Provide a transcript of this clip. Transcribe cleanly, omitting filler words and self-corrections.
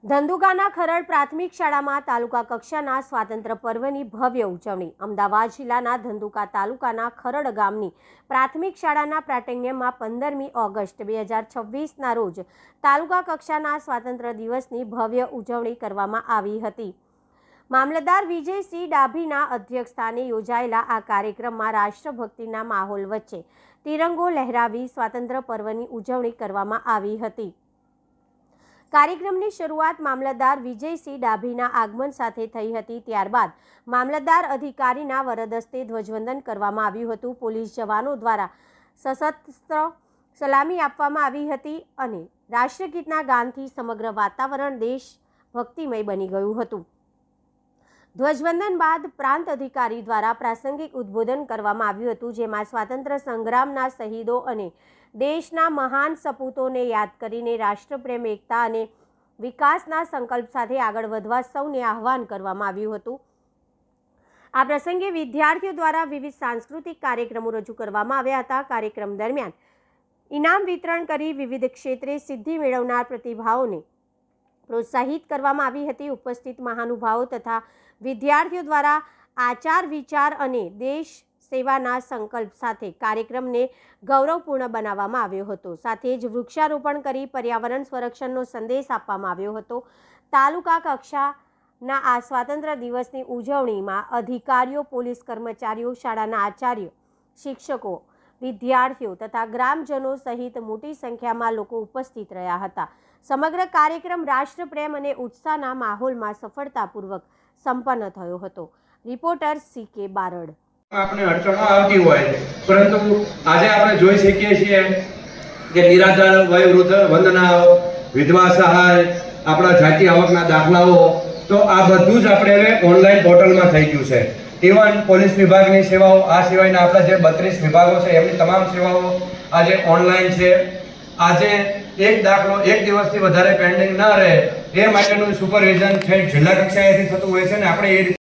ધંધુકાના ખરડ પ્રાથમિક શાળામાં તાલુકા કક્ષાના સ્વાતંત્ર્ય પર્વની ભવ્ય ઉજવણી। અમદાવાદ જિલ્લાના ધંધુકા તાલુકાના ખરડ ગામની પ્રાથમિક શાળાના પ્રાંગણમાં 15મી ઓગસ્ટ 2026ના રોજ તાલુકા કક્ષાના સ્વાતંત્ર્ય દિવસની ભવ્ય ઉજવણી કરવામાં આવી હતી। મામલતદાર વિજયસિંહ ડાભીના અધ્યક્ષસ્થાને યોજાયેલા આ કાર્યક્રમમાં રાષ્ટ્રભક્તિના માહોલ વચ્ચે તિરંગો લહેરાવી સ્વાતંત્ર્ય પર્વની ઉજવણી કરવામાં આવી હતી। કાર્યક્રમની શરૂઆત મામલતદાર વિજયસિંહ ડાભીના આગમન સાથે થઈ હતી। ત્યારબાદ મામલતદાર અધિકારીના વરદ હસ્તે ધ્વજવંદન કરવામાં આવ્યું હતું। પોલીસ જવાનો દ્વારા સશસ્ત્ર સલામી આપવામાં આવી હતી અને રાષ્ટ્રગીતના ગાનથી સમગ્ર વાતાવરણ દેશભક્તિમય બની ગયું હતું। ધ્વજવંદન બાદ પ્રાંત અધિકારી દ્વારા પ્રાસંગિક ઉદ્બોધન કરવામાં આવ્યું હતું, જેમાં સ્વાતંત્ર્ય સંગ્રામના શહીદો અને દેશના મહાન સપૂતોને યાદ કરીને રાષ્ટ્રપ્રેમ, એકતા અને વિકાસના સંકલ્પ સાથે આગળ વધવા સૌને આહ્વાન કરવામાં આવ્યું હતું। આ પ્રસંગે વિદ્યાર્થીઓ દ્વારા વિવિધ સાંસ્કૃતિક કાર્યક્રમો રજૂ કરવામાં આવ્યા હતા। કાર્યક્રમ દરમિયાન ઇનામ વિતરણ કરી વિવિધ ક્ષેત્રે સિદ્ધિ મેળવનાર પ્રતિભાઓને પ્રોત્સાહિત કરવામાં આવી હતી। ઉપસ્થિત મહાનુભાવો તથા વિદ્યાર્થીઓ દ્વારા આચાર વિચાર અને દેશ સેવાના સંકલ્પ સાથે કાર્યક્રમને ગૌરવપૂર્ણ બનાવવામાં આવ્યો હતો। સાથે જ વૃક્ષારોપણ કરી પર્યાવરણ સંરક્ષણનો સંદેશ આપવામાં આવ્યો હતો। તાલુકા કક્ષાના આ સ્વાતંત્ર્ય દિવસની ઉજવણીમાં અધિકારીઓ, પોલીસ કર્મચારીઓ, શાળાના આચાર્યો, શિક્ષકો, વિદ્યાર્થીઓ તથા ગ્રામજનો સહિત મોટી સંખ્યામાં લોકો ઉપસ્થિત રહ્યા હતા। સમગ્ર કાર્યક્રમ રાષ્ટ્રપ્રેમ અને ઉત્સાહના માહોલમાં સફળતાપૂર્વક સંપન્ન થયો હતો। Reporter CK Barad. આપણે અડચણો આવતી હોય, પરંતુ આજે આપણે જોઈ શકીએ છીએ કે નિરાધાર, વયોવૃદ્ધ વંદના, વિધવા સહાય, આપણા જાતિ આવકના દાખલાઓ, તો આ બધું જ આપણે હવે ઓનલાઈન પોર્ટલમાં થઈ ગયું છે। ઇવન પોલીસ વિભાગની સેવાઓ, આ સિવાયના આપણા જે 32 વિભાગો છે એમની તમામ સેવાઓ આજે ઓનલાઈન છે। આજે એક દાખલો એક દિવસથી વધારે પેન્ડિંગ ન રહે એ માટેનું સુપરવિઝન જિલ્લા કક્ષાએથી થતું હોય છે ને આપણે એ